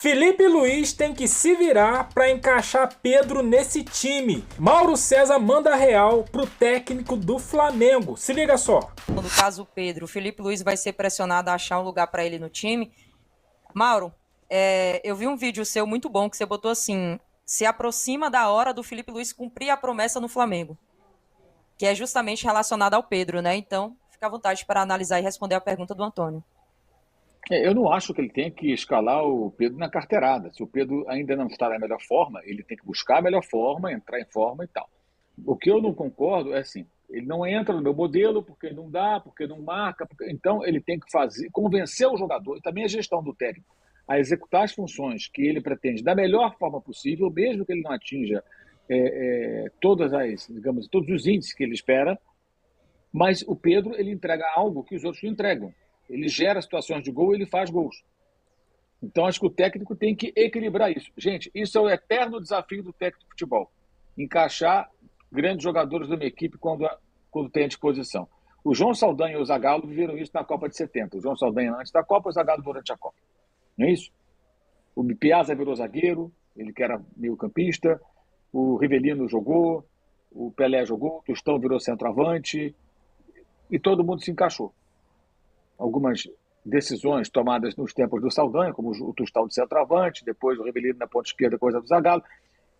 Felipe Luiz tem que se virar para encaixar Pedro nesse time. Mauro César manda real pro técnico do Flamengo. Se liga só. No caso, o Pedro, o Felipe Luiz vai ser pressionado a achar um lugar para ele no time. Mauro, eu vi um vídeo seu muito bom que você botou assim: se aproxima da hora do Felipe Luiz cumprir a promessa no Flamengo, que é justamente relacionada ao Pedro, né? Então, fica à vontade para analisar e responder a pergunta do Antônio. Eu não acho que ele tenha que escalar o Pedro na carteirada. Se o Pedro ainda não está na melhor forma, ele tem que buscar a melhor forma, entrar em forma e tal. O que eu não concordo é assim, ele não entra no meu modelo porque não dá, porque não marca, então ele tem que convencer o jogador e também a gestão do técnico a executar as funções que ele pretende da melhor forma possível, mesmo que ele não atinja todos os índices que ele espera, mas o Pedro ele entrega algo que os outros não entregam. Ele gera situações de gol e ele faz gols. Então, acho que o técnico tem que equilibrar isso. Gente, isso é o eterno desafio do técnico de futebol. Encaixar grandes jogadores de uma equipe quando tem à disposição. O João Saldanha e o Zagallo viveram isso na Copa de 70. O João Saldanha antes da Copa, o Zagallo durante a Copa. Não é isso? O Piazza virou zagueiro, ele que era meio campista. O Rivelino jogou, o Pelé jogou, o Tostão virou centroavante. E todo mundo se encaixou. Algumas decisões tomadas nos tempos do Saldanha, como o Tostão de centroavante, depois o Rivelino na ponta esquerda, coisa do Zagallo,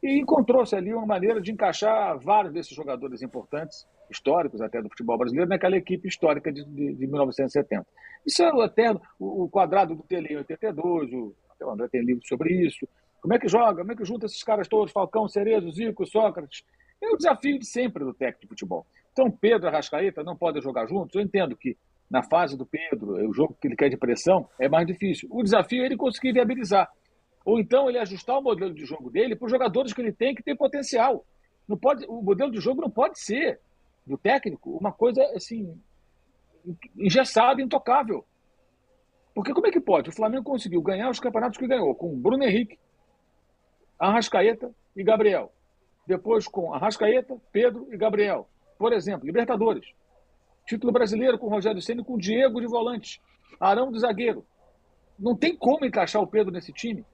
e encontrou-se ali uma maneira de encaixar vários desses jogadores importantes, históricos até do futebol brasileiro, naquela equipe histórica de 1970. Isso é o eterno, o quadrado do Tele em 82, até o André tem livro sobre isso. Como é que joga? Como é que junta esses caras todos, Falcão, Cerezo, Zico, Sócrates? É o desafio de sempre do técnico de futebol. Então, Pedro e Arrascaeta não podem jogar juntos. Eu entendo que na fase do Pedro, o jogo que ele quer de pressão é mais difícil. O desafio é ele conseguir viabilizar. Ou então ele ajustar o modelo de jogo dele para os jogadores que ele tem que ter potencial. Não pode, o modelo de jogo não pode ser, do técnico, uma coisa assim, engessada, intocável. Porque como é que pode? O Flamengo conseguiu ganhar os campeonatos que ganhou, com Bruno Henrique, Arrascaeta e Gabriel. Depois com Arrascaeta, Pedro e Gabriel. Por exemplo, Libertadores. Título brasileiro com o Rogério Ceni, com o Diego de volante, Arão de zagueiro. Não tem como encaixar o Pedro nesse time.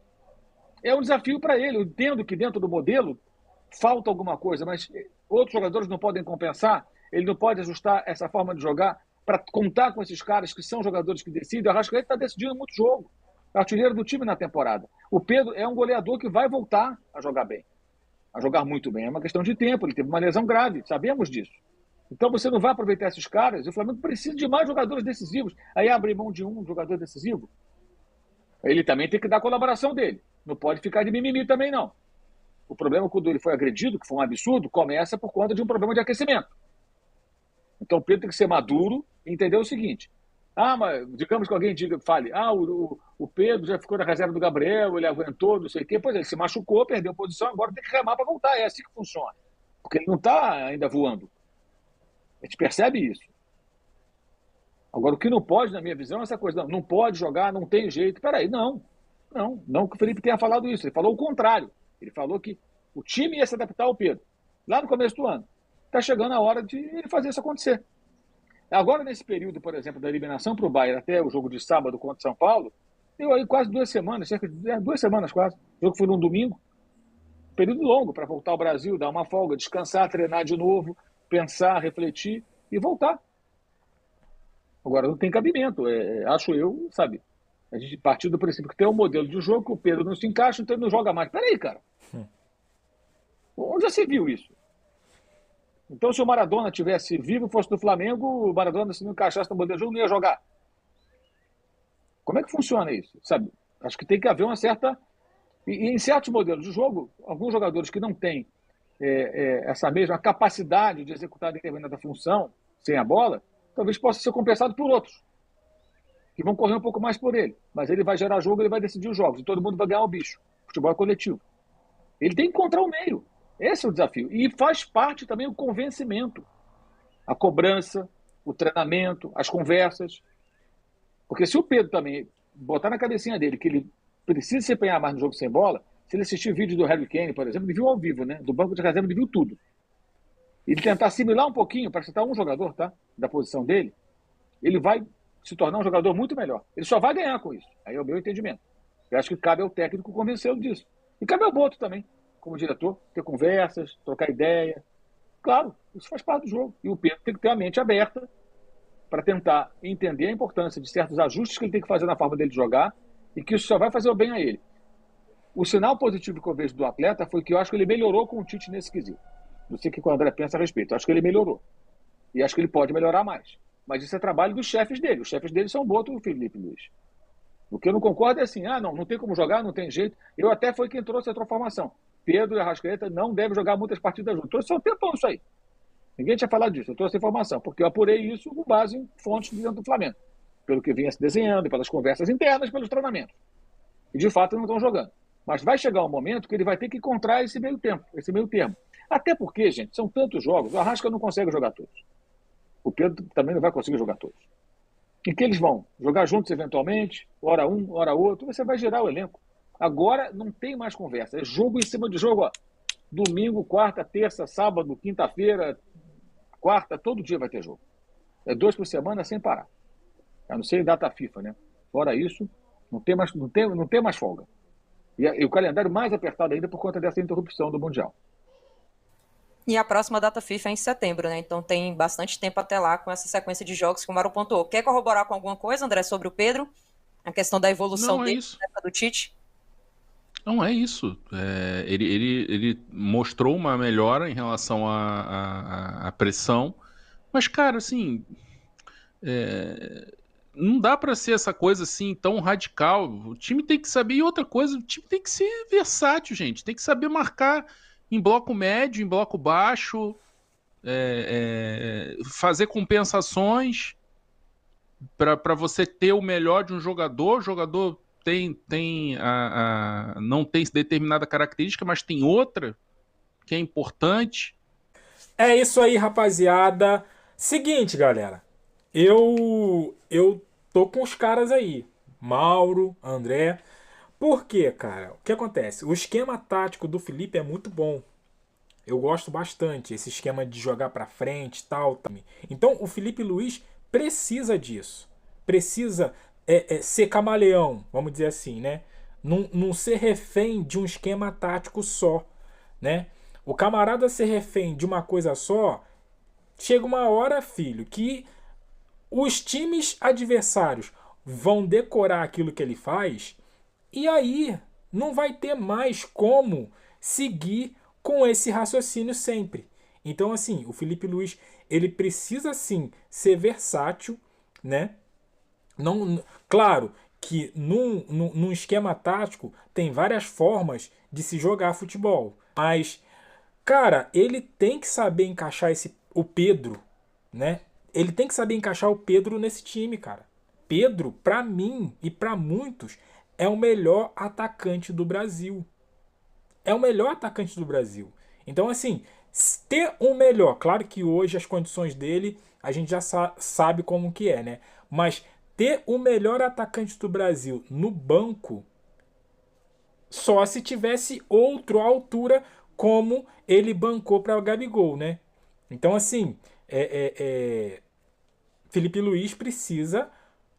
É um desafio para ele. Eu entendo que dentro do modelo falta alguma coisa, mas outros jogadores não podem compensar. Ele não pode ajustar essa forma de jogar para contar com esses caras que são jogadores que decidem. O Arrascaeta está decidindo muito jogo. Artilheiro do time na temporada. O Pedro é um goleador que vai voltar a jogar bem. A jogar muito bem. É uma questão de tempo. Ele teve uma lesão grave. Sabemos disso. Então você não vai aproveitar esses caras. E o Flamengo precisa de mais jogadores decisivos. Aí abre mão de um jogador decisivo. Ele também tem que dar a colaboração dele. Não pode ficar de mimimi também, não. O problema quando ele foi agredido, que foi um absurdo, começa por conta de um problema de aquecimento. Então o Pedro tem que ser maduro e entender o seguinte. Mas digamos que alguém fale, o Pedro já ficou na reserva do Gabriel, ele aguentou, não sei o quê. Pois é, ele se machucou, perdeu posição, agora tem que remar para voltar. É assim que funciona. Porque ele não está ainda voando. A gente percebe isso. Agora, o que não pode, na minha visão, é essa coisa. Não pode jogar, não tem jeito. Peraí, não que o Felipe tenha falado isso. Ele falou o contrário. Ele falou que o time ia se adaptar ao Pedro. Lá no começo do ano. Está chegando a hora de ele fazer isso acontecer. Agora, nesse período, por exemplo, da eliminação para o Bayern até o jogo de sábado contra o São Paulo, deu aí quase 2 semanas, cerca de 2 semanas quase. O jogo foi num domingo. Período longo para voltar ao Brasil, dar uma folga, descansar, treinar de novo, pensar, refletir e voltar. Agora, não tem cabimento, acho eu, sabe? A gente partiu do princípio que tem um modelo de jogo que o Pedro não se encaixa, então ele não joga mais. Peraí, cara. Onde já se viu isso? Então, se o Maradona tivesse vivo e fosse do Flamengo, o Maradona, se não encaixasse no modelo de jogo, não ia jogar. Como é que funciona isso? Sabe? Acho que tem que haver uma certa... E em certos modelos de jogo, alguns jogadores que não têm essa mesma capacidade de executar determinada função sem a bola, talvez possa ser compensado por outros, que vão correr um pouco mais por ele. Mas ele vai gerar jogo, ele vai decidir os jogos, e todo mundo vai ganhar o bicho. O futebol é coletivo. Ele tem que encontrar o meio. Esse é o desafio. E faz parte também o convencimento, a cobrança, o treinamento, as conversas. Porque se o Pedro também botar na cabecinha dele que ele precisa se empenhar mais no jogo sem bola, se ele assistir vídeo do Harry Kane, por exemplo, ele viu ao vivo, né? Do banco de reserva, ele viu tudo. Ele tentar assimilar um pouquinho, para citar um jogador, tá? Da posição dele, ele vai se tornar um jogador muito melhor. Ele só vai ganhar com isso. Aí é o meu entendimento. Eu acho que cabe ao técnico convencê-lo disso. E cabe ao Boto também, como diretor, ter conversas, trocar ideia. Claro, isso faz parte do jogo. E o Pedro tem que ter a mente aberta para tentar entender a importância de certos ajustes que ele tem que fazer na forma dele de jogar e que isso só vai fazer o bem a ele. O sinal positivo que eu vejo do atleta foi que eu acho que ele melhorou com o Tite nesse quesito. Não sei o que o André pensa a respeito. Eu acho que ele melhorou. E acho que ele pode melhorar mais. Mas isso é trabalho dos chefes dele. Os chefes dele são o Boto e o Felipe Luiz. O que eu não concordo é assim, não tem como jogar, não tem jeito. Eu até foi quem trouxe a transformação. Pedro e Arrascaeta não devem jogar muitas partidas juntos. Trouxe há um tempão isso aí. Ninguém tinha falado disso. Eu trouxe a informação, porque eu apurei isso com base em fontes dentro do Flamengo. Pelo que vinha se desenhando, pelas conversas internas, pelos treinamentos. E de fato não estão jogando. Mas vai chegar um momento que ele vai ter que encontrar esse meio termo. Até porque, gente, são tantos jogos, o Arrasca não consegue jogar todos. O Pedro também não vai conseguir jogar todos. E que eles vão jogar juntos eventualmente, hora um, hora outro, você vai girar o elenco. Agora não tem mais conversa, é jogo em cima de jogo, ó. Domingo, quarta, terça, sábado, quinta-feira, quarta, todo dia vai ter jogo. É 2 por semana sem parar. A não ser em data FIFA, né? Fora isso, não tem mais folga. E o calendário mais apertado ainda por conta dessa interrupção do Mundial. E a próxima data FIFA é em setembro, né? Então tem bastante tempo até lá com essa sequência de jogos que o Mauro pontuou. Quer corroborar com alguma coisa, André, sobre o Pedro? A questão da evolução dele na época do Tite? Não, é isso. Ele mostrou uma melhora em relação à pressão. Mas, cara, assim... não dá pra ser essa coisa assim tão radical. O time tem que saber. E outra coisa, o time tem que ser versátil, gente. Tem que saber marcar em bloco médio, em bloco baixo, fazer compensações para você ter o melhor de um jogador. O jogador não tem determinada característica, mas tem outra que é importante. É isso aí, rapaziada. Seguinte, galera. Eu tô com os caras aí. Mauro, André. Por quê, cara? O que acontece? O esquema tático do Felipe é muito bom. Eu gosto bastante. Esse esquema de jogar pra frente e tal. Então, o Felipe Luiz precisa disso. Precisa ser camaleão, vamos dizer assim, né? Não ser refém de um esquema tático só, né? O camarada ser refém de uma coisa só, chega uma hora, filho, que os times adversários vão decorar aquilo que ele faz e aí não vai ter mais como seguir com esse raciocínio sempre. Então, assim, o Felipe Luiz, ele precisa, sim, ser versátil, né? Claro que num esquema tático tem várias formas de se jogar futebol, mas, cara, ele tem que saber encaixar o Pedro, né? Ele tem que saber encaixar o Pedro nesse time, cara. Pedro, pra mim e pra muitos, é o melhor atacante do Brasil. É o melhor atacante do Brasil. Então, assim, ter um melhor... Claro que hoje as condições dele, a gente já sabe como que é, né? Mas ter o melhor atacante do Brasil no banco, só se tivesse outro à altura, como ele bancou para o Gabigol, né? Então, assim, Felipe Luiz precisa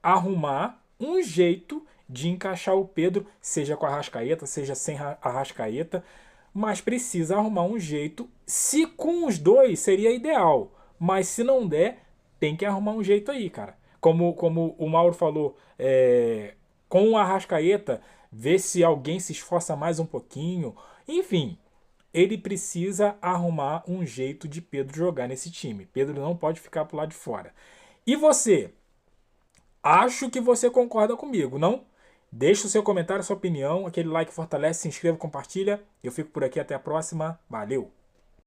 arrumar um jeito de encaixar o Pedro, seja com a Arrascaeta, seja sem a Arrascaeta, mas precisa arrumar um jeito. Se com os dois seria ideal, mas se não der, tem que arrumar um jeito aí, cara. Como o Mauro falou, com o Arrascaeta, ver se alguém se esforça mais um pouquinho. Enfim, ele precisa arrumar um jeito de Pedro jogar nesse time. Pedro não pode ficar pro lado de fora. E você? Acho que você concorda comigo, não? Deixa o seu comentário, sua opinião, aquele like fortalece, se inscreva, compartilha. Eu fico por aqui, até a próxima. Valeu!